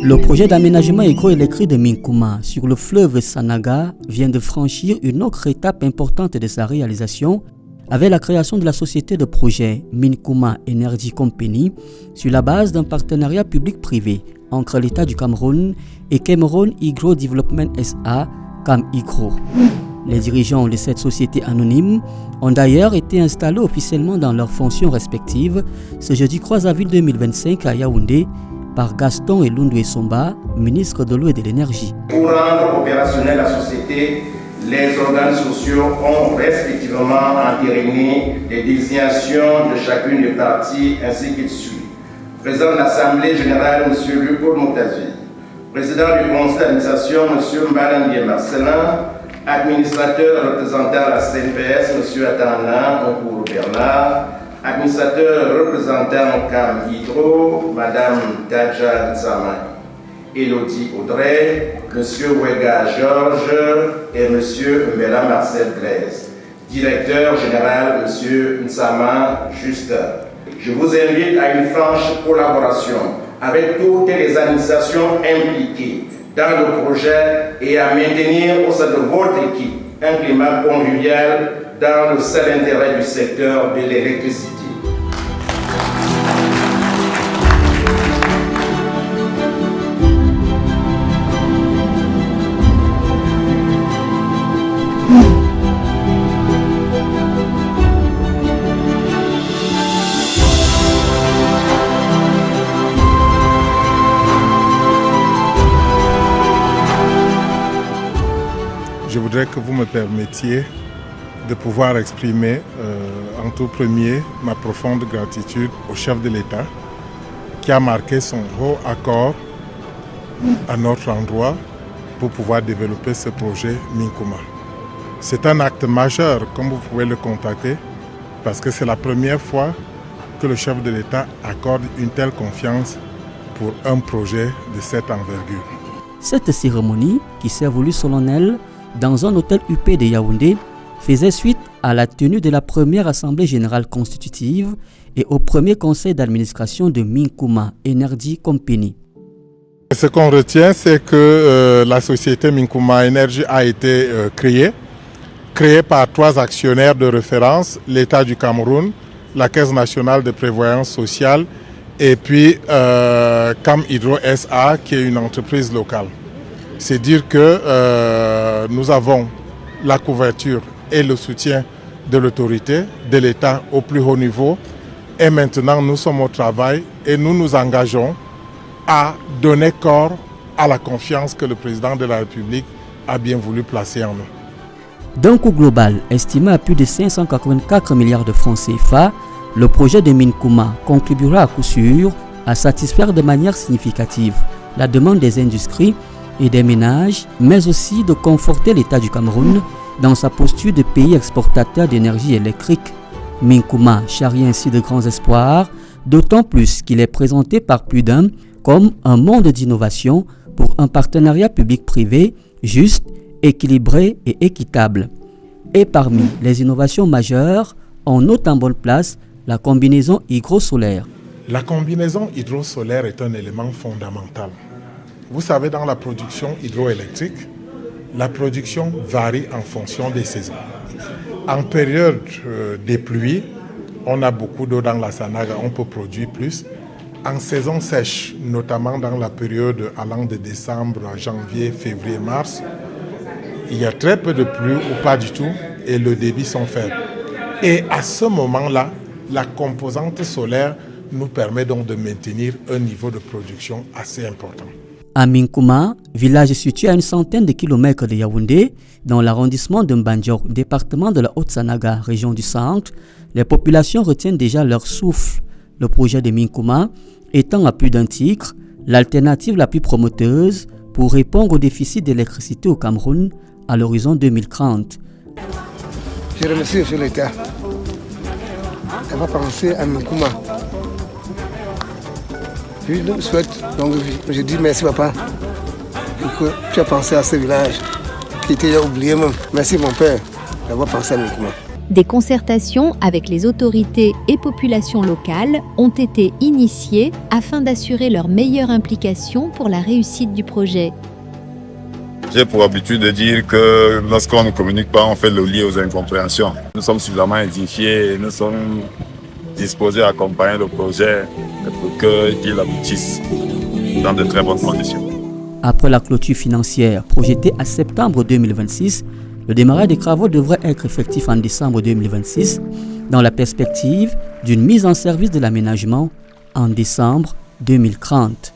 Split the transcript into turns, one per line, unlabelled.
Le projet d'aménagement hydroélectrique de Minkuma sur le fleuve Sanaga vient de franchir une autre étape importante de sa réalisation avec la création de la société de projet Minkuma Energy Company sur la base d'un partenariat public-privé entre l'État du Cameroun et Cameroun Hydro Development SA, CamHydro. Les dirigeants de cette société anonyme ont d'ailleurs été installés officiellement dans leurs fonctions respectives ce jeudi 3 avril 2025 à Yaoundé par Gaston Elundu Essomba, ministre de l'eau et de l'énergie.
Pour rendre opérationnelle la société, les organes sociaux ont respectivement entériné les désignations de chacune des parties ainsi qu'il suit. Président de l'Assemblée générale, M. Luc Moutazi. Président du conseil d'administration, M. Mbalangué Marcelin. Administrateur représentant la CNPS, M. Atana Onkourou Bernard. Administrateur représentant CamHydro, Mme Tadja Nzama, Elodie Audrey, M. Wega Georges et M. Mbela Marcel Blaise. Directeur général, M. Nzama Justin. Je vous invite à une franche collaboration avec toutes les administrations impliquées dans le projet et à maintenir au sein de votre équipe un climat convivial dans le seul intérêt du secteur de l'électricité.
Je voudrais que vous me permettiez de pouvoir exprimer en tout premier ma profonde gratitude au chef de l'État qui a marqué son haut accord à notre endroit pour pouvoir développer ce projet Minkuma. C'est un acte majeur, comme vous pouvez le constater, parce que c'est la première fois que le chef de l'État accorde une telle confiance pour un projet de cette envergure.
Cette cérémonie, qui s'est voulue solennelle dans un hôtel UP de Yaoundé, faisait suite à la tenue de la première Assemblée générale constitutive et au premier conseil d'administration de Minkuma Energy Company.
Ce qu'on retient, c'est que la société Minkuma Energy a été créée par 3 actionnaires de référence, l'État du Cameroun, la Caisse nationale de prévoyance sociale et puis CamHydro SA, qui est une entreprise locale. C'est dire que nous avons la couverture et le soutien de l'autorité, de l'État au plus haut niveau. Et maintenant, nous sommes au travail et nous nous engageons à donner corps à la confiance que le président de la République a bien voulu placer en nous.
D'un coût global estimé à plus de 584 milliards de francs CFA, le projet de Minkuma contribuera à coup sûr à satisfaire de manière significative la demande des industries et des ménages, mais aussi de conforter l'État du Cameroun dans sa posture de pays exportateur d'énergie électrique. Minkuma charrie ainsi de grands espoirs, d'autant plus qu'il est présenté par plus d'un comme un monde d'innovation pour un partenariat public-privé juste, équilibré et équitable. Et parmi les innovations majeures, on note en bonne place la combinaison hydro-solaire.
La combinaison hydro-solaire est un élément fondamental. Vous savez, dans la production hydroélectrique, la production varie en fonction des saisons. En période des pluies, on a beaucoup d'eau dans la Sanaga, on peut produire plus. En saison sèche, notamment dans la période allant de décembre à janvier, février, mars, il y a très peu de pluie ou pas du tout et le débit sont faibles. Et à ce moment-là, la composante solaire nous permet donc de maintenir un niveau de production assez important.
À Minkuma, village situé à une centaine de kilomètres de Yaoundé, dans l'arrondissement de Mbandjok, département de la Haute-Sanaga, région du centre, les populations retiennent déjà leur souffle. Le projet de Minkuma étant à plus d'un titre l'alternative la plus prometteuse pour répondre au déficit d'électricité au Cameroun à l'horizon 2030.
Je remercie aussi l'État d'avoir pensé à Minkouma. Je lui souhaite longue vie. Je dis merci papa, que tu as pensé à ce village qui était oublié même. Merci mon père d'avoir pensé à Minkouma.
Des concertations avec les autorités et populations locales ont été initiées afin d'assurer leur meilleure implication pour la réussite du projet.
J'ai pour habitude de dire que lorsqu'on ne communique pas, on fait le lien aux incompréhensions. Nous sommes suffisamment édifiés et nous sommes disposés à accompagner le projet pour qu'il aboutisse dans de très bonnes conditions.
Après la clôture financière projetée à septembre 2026, le démarrage des travaux devrait être effectif en décembre 2026 dans la perspective d'une mise en service de l'aménagement en décembre 2030.